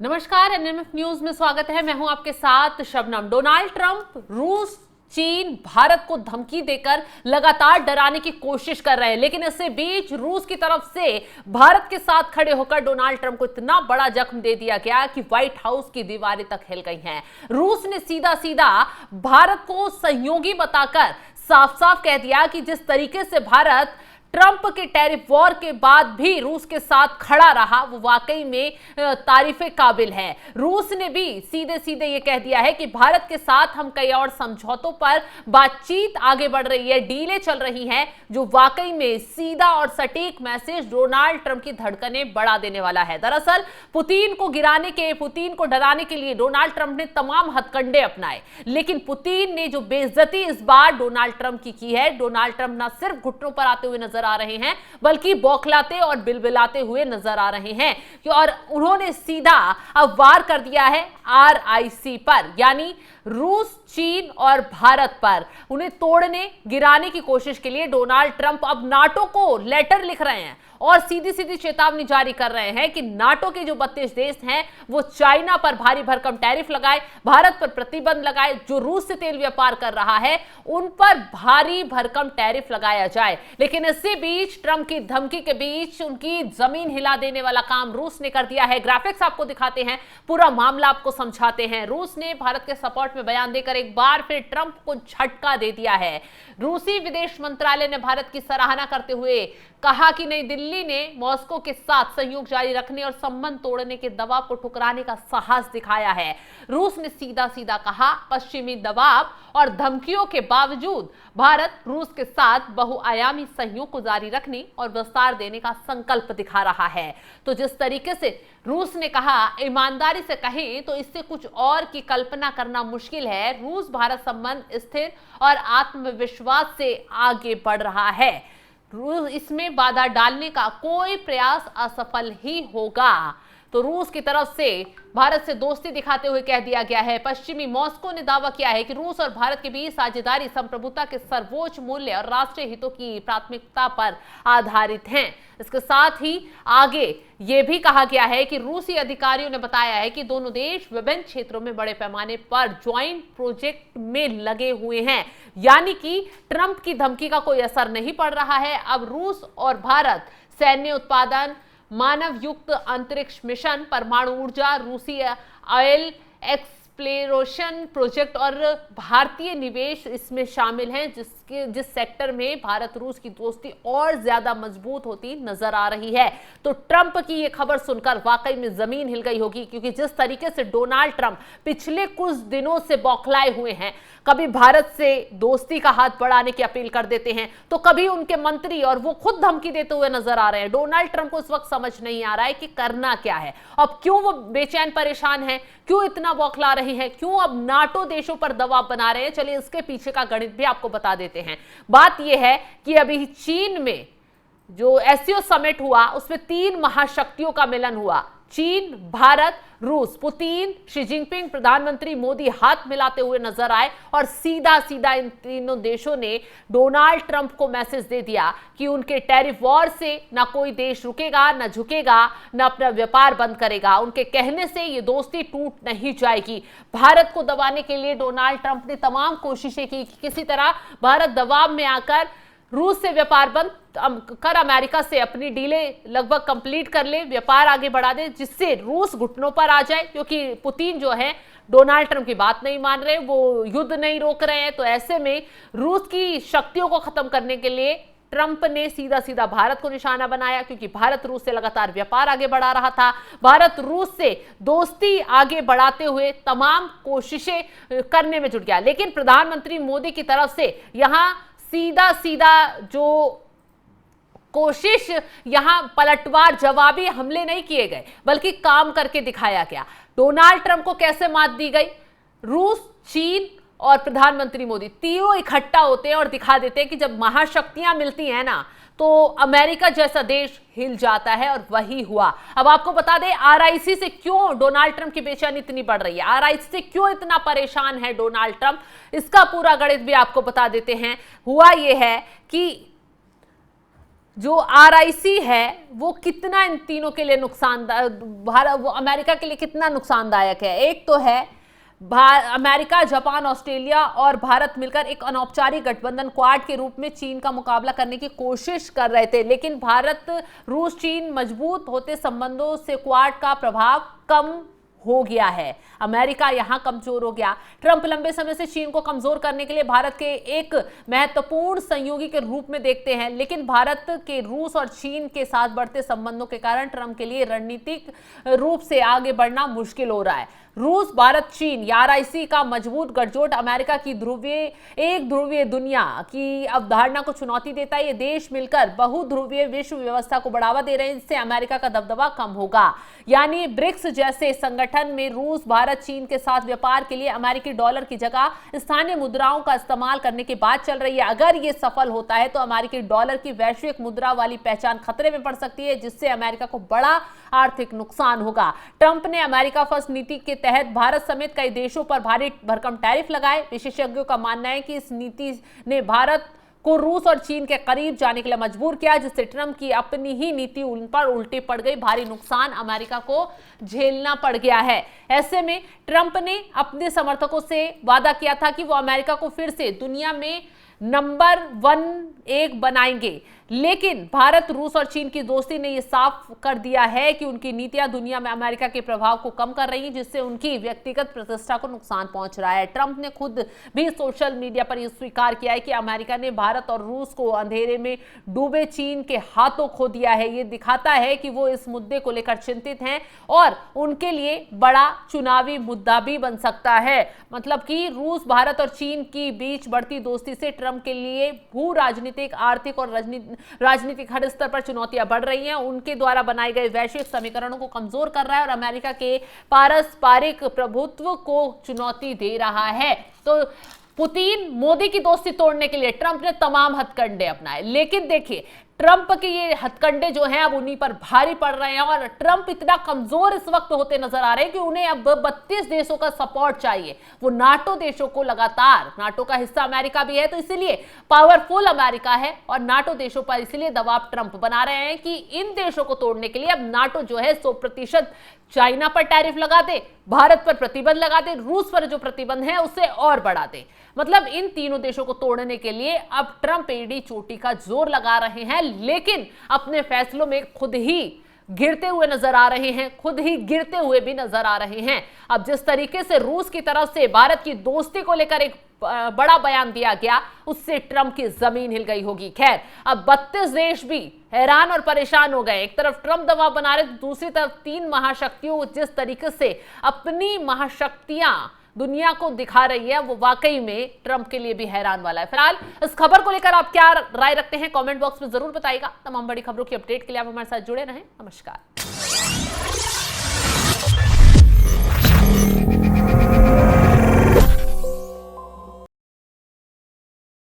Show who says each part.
Speaker 1: नमस्कार, NMF news में स्वागत है। मैं हूं आपके साथ शबनम। डोनाल्ड ट्रंप रूस, चीन, भारत को धमकी देकर लगातार डराने की कोशिश कर रहे हैं, लेकिन इससे बीच रूस की तरफ से भारत के साथ खड़े होकर डोनाल्ड ट्रंप को इतना बड़ा जख्म दे दिया गया कि व्हाइट हाउस की दीवारें तक हिल गई हैं। रूस ने सीधा सीधा भारत को सहयोगी बताकर साफ साफ कह दिया कि जिस तरीके से भारत ट्रंप के टैरिफ वॉर के बाद भी रूस के साथ खड़ा रहा वो वाकई में तारीफे काबिल है। रूस ने भी सीधे सीधे ये कह दिया है कि भारत के साथ हम कई और समझौतों पर बातचीत आगे बढ़ रही है, डीलें चल रही हैं, जो वाकई में सीधा और सटीक मैसेज डोनाल्ड ट्रंप की धड़कनें बढ़ा देने वाला है। दरअसल पुतिन को गिराने के, पुतिन को डराने के लिए डोनाल्ड ट्रंप ने तमाम हथकंडे अपनाए, लेकिन पुतिन ने जो बेइज्जती इस बार डोनाल्ड ट्रंप की है, डोनाल्ड ट्रंप न सिर्फ घुटनों पर आते हुए नजर आ रहे हैं बल्कि बौखलाते और बिलबिलाते हुए नजर आ रहे हैं। और उन्होंने सीधा अब वार कर दिया है RIC पर, यानी रूस, चीन और भारत पर। उन्हें तोड़ने, गिराने की कोशिश के लिए डोनाल्ड ट्रंप अब नाटो को लेटर लिख रहे हैं और सीधी सीधी चेतावनी जारी कर रहे हैं कि नाटो के जो 32 देश हैं वो चाइना पर भारी भरकम टैरिफ लगाए, भारत पर प्रतिबंध लगाए, जो रूस से तेल व्यापार कर रहा है उन पर भारी भरकम टैरिफ लगाया जाए। लेकिन इसी बीच ट्रंप की धमकी के बीच उनकी जमीन हिला देने वाला काम रूस ने कर दिया है। ग्राफिक्स आपको दिखाते हैं, पूरा मामला आपको समझाते हैं। रूस ने भारत के सपोर्ट में बयान देकर एक बार फिर ट्रंप को झटका दे दिया है। रूसी विदेश मंत्रालय ने भारत की सराहना करते हुए कहा कि नई दिल्ली ने मॉस्को के साथ सहयोग जारी रखने और संबंध तोड़ने के दबाव को ठुकराने का साहस दिखाया है। रूस ने सीधा सीधा कहा, पश्चिमी दबाव और धमकियों के बावजूद भारत रूस के साथ बहुआयामी सहयोग को जारी रखने और विस्तार देने का संकल्प दिखा रहा है। तो जिस तरीके से रूस ने कहा, ईमानदारी से कहें तो इससे कुछ और की कल्पना करना मुश्किल है। रूस भारत संबंध स्थिर और आत्मविश्वास से आगे बढ़ रहा है। रूस इसमें बाधा डालने का कोई प्रयास असफल ही होगा। तो रूस की तरफ से भारत से दोस्ती दिखाते हुए कह दिया गया है। पश्चिमी मॉस्को ने दावा किया है कि रूस और भारत के बीच साझेदारी संप्रभुता के सर्वोच्च मूल्य और राष्ट्रीय हितों की प्राथमिकता पर आधारित हैं। इसके साथ ही आगे यह भी कहा गया है कि रूसी अधिकारियों ने बताया है कि दोनों देश विभिन्न क्षेत्रों में बड़े पैमाने पर ज्वाइंट प्रोजेक्ट में लगे हुए हैं, यानी कि ट्रंप की धमकी का कोई असर नहीं पड़ रहा है। अब रूस और भारत सैन्य उत्पादन, मानव युक्त अंतरिक्ष मिशन, परमाणु ऊर्जा, रूसी ऑयल एक्सप्लोरेशन प्रोजेक्ट और भारतीय निवेश इसमें शामिल हैं, जिस सेक्टर में भारत रूस की दोस्ती और ज्यादा मजबूत होती नजर आ रही है। तो ट्रंप की ये खबर सुनकर वाकई में जमीन हिल गई होगी, क्योंकि जिस तरीके से डोनाल्ड ट्रंप पिछले कुछ दिनों से बौखलाए हुए हैं, कभी भारत से दोस्ती का हाथ बढ़ाने की अपील कर देते हैं तो कभी उनके मंत्री और वो खुद धमकी देते हुए नजर आ रहे हैं। डोनाल्ड ट्रंप को इस वक्त समझ नहीं आ रहा है कि करना क्या है। अब क्यों वो बेचैन परेशान है, क्यों इतना बौखला रहे हैं, क्यों अब नाटो देशों पर दबाव बना रहे हैं, चलिए इसके पीछे का गणित भी आपको बता देते हैं। बात यह है कि अभी चीन में जो SCO समिट हुआ उसमें 3 महाशक्तियों का मिलन हुआ, चीन, भारत, रूस। पुतिन, शी जिनपिंग, प्रधानमंत्री मोदी हाथ मिलाते हुए नजर आए और सीधा सीधा इन तीनों देशों ने डोनाल्ड ट्रंप को मैसेज दे दिया कि उनके टैरिफ वॉर से ना कोई देश रुकेगा, ना झुकेगा, ना अपना व्यापार बंद करेगा। उनके कहने से ये दोस्ती टूट नहीं जाएगी। भारत को दबाने के लिए डोनाल्ड ट्रंप ने तमाम कोशिशें की कि किसी तरह भारत दबाव में आकर रूस से व्यापार बंद कर अमेरिका से अपनी डीलें लगभग कंप्लीट कर ले, व्यापार आगे बढ़ा दे, जिससे रूस घुटनों पर आ जाए, क्योंकि पुतिन जो है डोनाल्ड ट्रंप की बात नहीं मान रहे, वो युद्ध नहीं रोक रहे हैं। तो ऐसे में रूस की शक्तियों को खत्म करने के लिए ट्रंप ने सीधा सीधा भारत को निशाना बनाया, क्योंकि भारत रूस से लगातार व्यापार आगे बढ़ा रहा था। भारत रूस से दोस्ती आगे बढ़ाते हुए तमाम कोशिशें करने में जुट गया। लेकिन प्रधानमंत्री मोदी की तरफ से यहां सीधा सीधा जो कोशिश, यहां पलटवार जवाबी हमले नहीं किए गए, बल्कि काम करके दिखाया गया। डोनाल्ड ट्रंप को कैसे मात दी गई? रूस, चीन और प्रधानमंत्री मोदी तीनों इकट्ठा होते हैं और दिखा देते हैं कि जब महाशक्तियां मिलती हैं ना, तो अमेरिका जैसा देश हिल जाता है, और वही हुआ। अब आपको बता दें RIC से क्यों डोनाल्ड ट्रंप की बेचैनी इतनी बढ़ रही है, RIC से क्यों इतना परेशान है डोनाल्ड ट्रंप, इसका पूरा गणित भी आपको बता देते हैं। हुआ यह है कि जो RIC है वो कितना इन तीनों के लिए वो अमेरिका के लिए कितना नुकसानदायक है। एक तो है अमेरिका, जापान, ऑस्ट्रेलिया और भारत मिलकर एक अनौपचारिक गठबंधन क्वाड के रूप में चीन का मुकाबला करने की कोशिश कर रहे थे, लेकिन भारत, रूस, चीन मजबूत होते संबंधों से क्वाड का प्रभाव कम हो गया है। अमेरिका यहां कमजोर हो गया। ट्रंप लंबे समय से चीन को कमजोर करने के लिए भारत के एक महत्वपूर्ण सहयोगी के रूप में देखते हैं, लेकिन भारत के रूस और चीन के साथ बढ़ते संबंधों के कारण ट्रंप के लिए रणनीतिक रूप से आगे बढ़ना मुश्किल हो रहा है। रूस, भारत, चीन या RIC का मजबूत गठजोड़ अमेरिका की एक ध्रुवीय दुनिया की अवधारणा को चुनौती देता है। ये देश मिलकर बहुध्रुवीय विश्व व्यवस्था को बढ़ावा दे रहे हैं, जिससे अमेरिका का दबदबा कम होगा। यानी ब्रिक्स जैसे संगठन में रूस, भारत, चीन के साथ व्यापार के लिए अमेरिकी डॉलर की जगह स्थानीय मुद्राओं का इस्तेमाल करने की बात चल रही है। अगर ये सफल होता है तो अमेरिकी डॉलर की वैश्विक मुद्रा वाली पहचान खतरे में पड़ सकती है, जिससे अमेरिका को बड़ा आर्थिक नुकसान होगा। ट्रंप ने अमेरिका फर्स्ट नीति के तहत भारत समेत कई देशों पर भारी भरकम टैरिफ लगाए। विशेषज्ञों का मानना है कि इस नीति ने भारत को रूस और चीन के करीब जाने के लिए मजबूर किया, जिससे ट्रंप की अपनी ही नीति उन पर उल्टी पड़ गई। भारी नुकसान अमेरिका को झेलना पड़ गया है। ऐसे में ट्रंप ने अपने समर्थकों से वादा किया था कि वो अमेरिका को फिर से दुनिया में नंबर 1 बनाएंगे, लेकिन भारत, रूस और चीन की दोस्ती ने यह साफ कर दिया है कि उनकी नीतियां दुनिया में अमेरिका के प्रभाव को कम कर रही हैं, जिससे उनकी व्यक्तिगत प्रतिष्ठा को नुकसान पहुंच रहा है। ट्रंप ने खुद भी सोशल मीडिया पर यह स्वीकार किया है कि अमेरिका ने भारत और रूस को अंधेरे में डूबे चीन के हाथों खो दिया है। यह दिखाता है कि वो इस मुद्दे को लेकर चिंतित हैं और उनके लिए बड़ा चुनावी मुद्दा भी बन सकता है। मतलब कि रूस, भारत और चीन की बीच बढ़ती दोस्ती से ट्रंप के लिए भू राजनीतिक, आर्थिक और राजनीतिक हर स्तर पर चुनौतियां बढ़ रही हैं। उनके द्वारा बनाए गए वैश्विक समीकरणों को कमजोर कर रहा है और अमेरिका के पारस्परिक प्रभुत्व को चुनौती दे रहा है। तो पुतिन, मोदी की दोस्ती तोड़ने के लिए ट्रंप ने तमाम हथकंडे अपनाए, लेकिन देखिए ट्रंप के ये हथकंडे जो हैं अब उन्हीं पर भारी पड़ रहे हैं और ट्रंप इतना कमजोर इस वक्त होते नजर आ रहे हैं कि उन्हें अब 32 देशों का सपोर्ट चाहिए। वो नाटो देशों को लगातार, नाटो का हिस्सा अमेरिका भी है, तो इसलिए पावरफुल अमेरिका है और नाटो देशों पर इसलिए दबाव ट्रंप बना रहे हैं कि इन देशों को तोड़ने के लिए अब नाटो जो है 100% चाइना पर टैरिफ लगा दे, भारत पर प्रतिबंध लगा दे, रूस पर जो प्रतिबंध है उसे और बढ़ा दे। मतलब इन तीनों देशों को तोड़ने के लिए अब ट्रंप एड़ी चोटी का जोर लगा रहे हैं, लेकिन अपने फैसलों में खुद ही गिरते हुए नजर आ रहे हैं, खुद ही गिरते हुए भी नजर आ रहे हैं। अब जिस तरीके से रूस की तरफ से भारत की दोस्ती को लेकर एक बड़ा बयान दिया गया, उससे ट्रंप की जमीन हिल गई होगी। खैर, अब 32 देश भी हैरान और परेशान हो गए। एक तरफ ट्रंप दबाव बना रहे, दूसरी तरफ 3 महाशक्तियों जिस तरीके से अपनी महाशक्तियां दुनिया को दिखा रही है, वो वाकई में ट्रंप के लिए भी हैरान वाला है। फिलहाल इस खबर को लेकर आप क्या राय रखते हैं, कमेंट बॉक्स में जरूर बताइएगा। तमाम बड़ी खबरों की अपडेट के लिए आप हमारे साथ जुड़े रहें। नमस्कार।